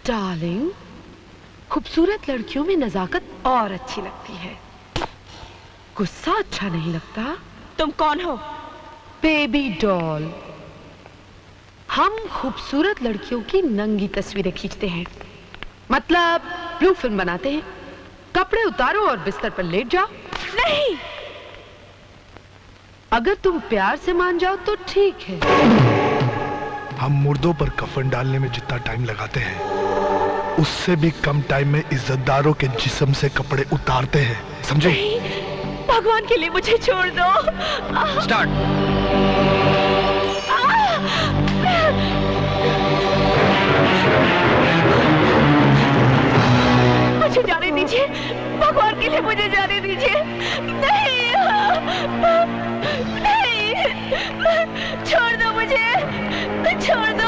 Darling, खूबसूरत लड़कियों में नजाकत और अच्छी लगती है, गुस्सा अच्छा नहीं लगता। तुम कौन हो? Baby doll. हम खूबसूरत लड़कियों की नंगी तस्वीरें खींचते हैं, मतलब ब्लू फिल्म बनाते हैं। कपड़े उतारो और बिस्तर पर लेट जाओ। नहीं, अगर तुम प्यार से मान जाओ तो ठीक है। हम मुर्दों पर कफन डालने में जितना टाइम लगाते हैं, उससे भी कम टाइम में इज्जतदारों के जिस्म से कपड़े उतारते हैं, समझे? भगवान के लिए मुझे छोड़ दो। स्टार्ट। मुझे जाने दीजिए, भगवान के लिए मुझे जाने दीजिए। नहीं, नहीं, छोड़ दो मुझे, छोड़ दो।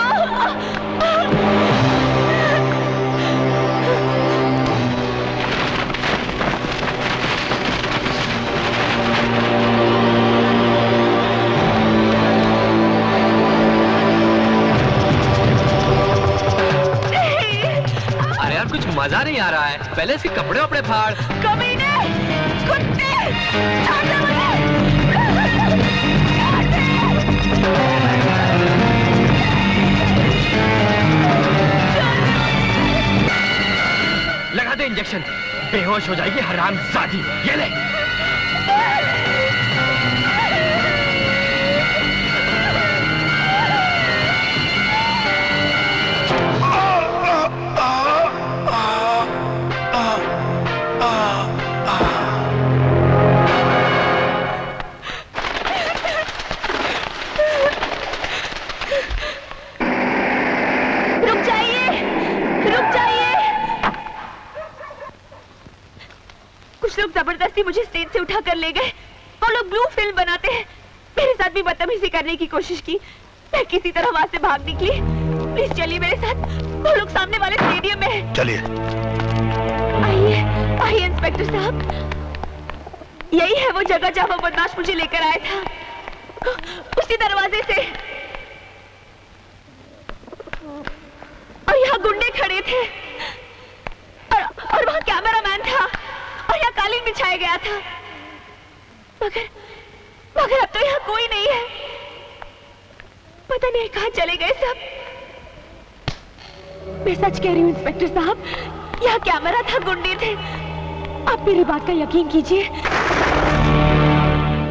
अरे यार, कुछ मजा नहीं आ रहा है, पहले इसके कपड़े वपड़े फाड़। कमीने, कुत्ते, छोड़ दो मुझे। लगा दे इंजेक्शन, बेहोश हो जाएगी हरामजादी। ये ले। लोग जबरदस्ती मुझे स्टेज से उठा कर ले गए। वो लोग ब्लू फिल्म बनाते हैं। मेरे साथ भी बदतमीजी करने की कोशिश की। मैं किसी तरह वहां से भाग निकली। प्लीज चलिए मेरे साथ, वो लोग सामने वाले स्टेडियम में हैं। चलिए। आइए, आइए इंस्पेक्टर साहब, यही है वो जगह जहां वो बदमाश मुझे लेकर आया था, उसी दरवाजे से। और यहाँ गुंडे खड़े थे और वहाँ कैमरामैन था और यहाँ कालीन बिछाया गया था। मगर अब तो यहाँ कोई नहीं है। पता नहीं कहाँ चले गए सब। मैं सच कह रही हूँ इंस्पेक्टर साहब, यहाँ कैमरा था, गुंडे थे। आप मेरी बात का यकीन कीजिए।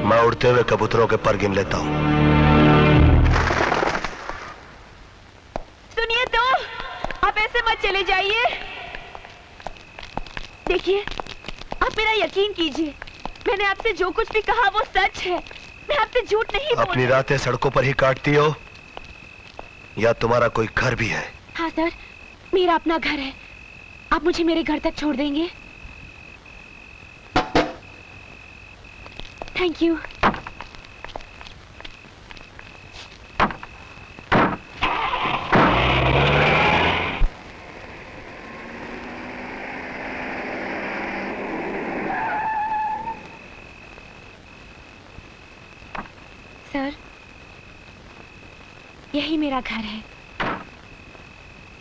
मैं उड़ते हुए कबूतरों के पर गिन लेता हूँ। सुनिए तो, आप ऐसे मत चले जाइए। देखिए, आप मेरा यकीन कीजिए, मैंने आपसे जो कुछ भी कहा वो सच है। मैं आपसे झूठ नहीं बोल रही। अपनी रातें सड़कों पर ही काटती हो या तुम्हारा कोई घर भी है? हाँ सर, मेरा अपना घर है। आप मुझे मेरे घर तक छोड़ देंगे? Thank you. सर, यही मेरा घर है।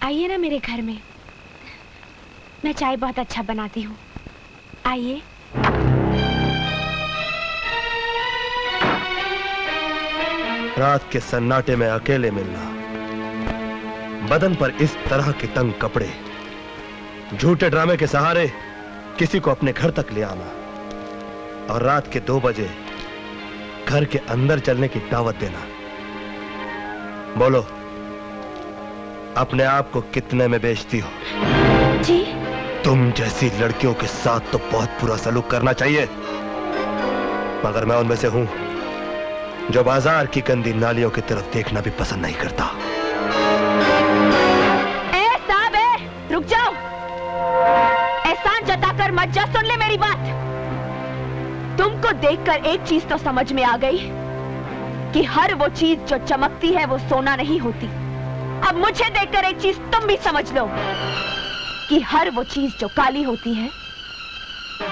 आइए ना मेरे घर में। मैं चाय बहुत अच्छा बनाती हूँ। आइए। रात के सन्नाटे में अकेले मिलना, बदन पर इस तरह के तंग कपड़े, झूठे ड्रामे के सहारे किसी को अपने घर तक ले आना और रात के 2 बजे घर के अंदर चलने की दावत देना। बोलो, अपने आप को कितने में बेचती हो? जी? तुम जैसी लड़कियों के साथ तो बहुत बुरा सलूक करना चाहिए, मगर मैं उनमें से हूं जो बाजार की गंदी नालियों की तरफ देखना भी पसंद नहीं करता। साहब, रुक जाओ। एहसान जताकर मत जा, सुन ले मेरी बात। तुमको देखकर एक चीज तो समझ में आ गई कि हर वो चीज जो चमकती है वो सोना नहीं होती। अब मुझे देखकर एक चीज तुम भी समझ लो कि हर वो चीज जो काली होती है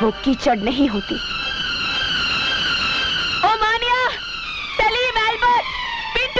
वो कीचड़ नहीं होती। ओ मानिया, सलीम, एल्बर्ट, पिंटू,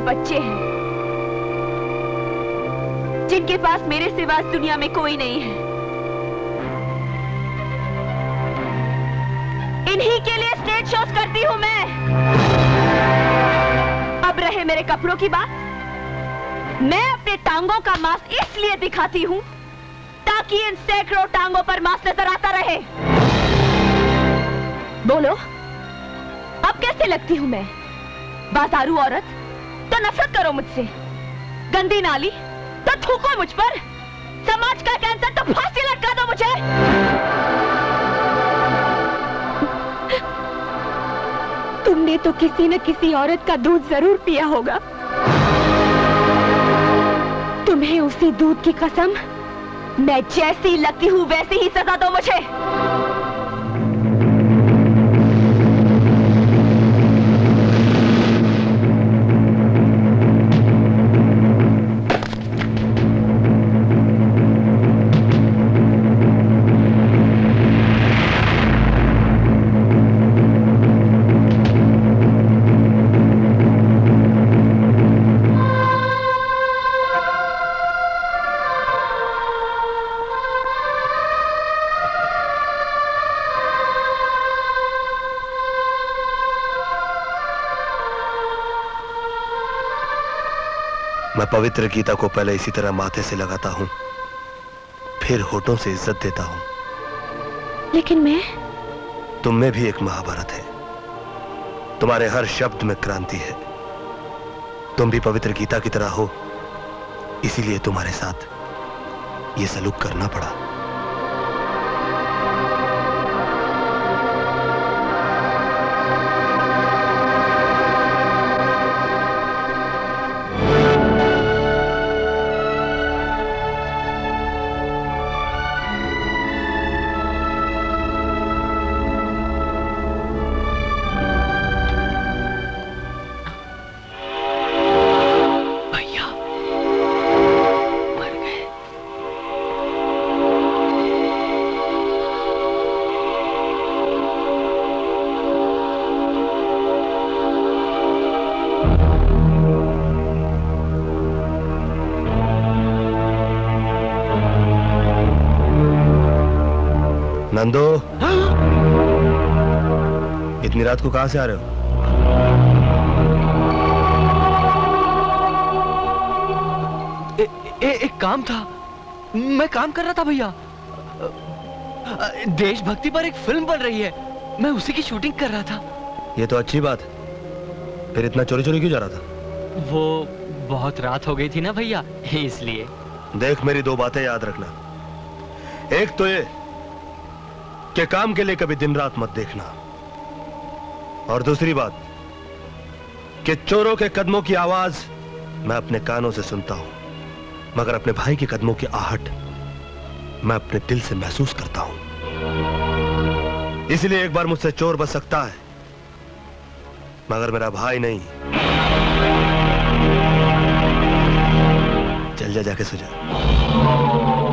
बच्चे हैं जिनके पास मेरे सिवा इस दुनिया में कोई नहीं है। इन्हीं के लिए स्टेज शोज करती हूं मैं। अब रहे मेरे कपड़ों की बात, मैं अपने टांगों का मांस इसलिए दिखाती हूं ताकि इन सैकड़ों टांगों पर मांस नजर आता रहे। बोलो, अब कैसे लगती हूं मैं? बाजारू औरत तो नफरत करो मुझसे, गंदी नाली तो थूको मुझ पर, समाज का कैंसर तो फांसी लटका दो मुझे। तुमने तो किसी न किसी औरत का दूध जरूर पिया होगा। तुम्हें उसी दूध की कसम, मैं जैसी लगती हूं वैसी ही सजा दो मुझे। मैं पवित्र गीता को पहले इसी तरह माथे से लगाता हूं, फिर होठों से इज्जत देता हूं। लेकिन मैं, तुम में भी एक महाभारत है, तुम्हारे हर शब्द में क्रांति है। तुम भी पवित्र गीता की तरह हो, इसीलिए तुम्हारे साथ यह सलूक करना पड़ा। नंदो, इतनी रात को कहां से आ रहे हो? एक काम था, मैं काम कर रहा था भैया। देशभक्ति पर एक फिल्म बन रही है, मैं उसी की शूटिंग कर रहा था। ये तो अच्छी बात है, फिर इतना चोरी चोरी क्यों जा रहा था? वो बहुत रात हो गई थी ना भैया, इसलिए। देख, मेरी दो बातें याद रखना। एक तो ये कि काम के लिए कभी दिन रात मत देखना, और दूसरी बात कि चोरों के कदमों की आवाज मैं अपने कानों से सुनता हूं, मगर अपने भाई के कदमों की आहट मैं अपने दिल से महसूस करता हूं। इसलिए एक बार मुझसे चोर बच सकता है, मगर मेरा भाई नहीं। चल जा, जाके सो जा।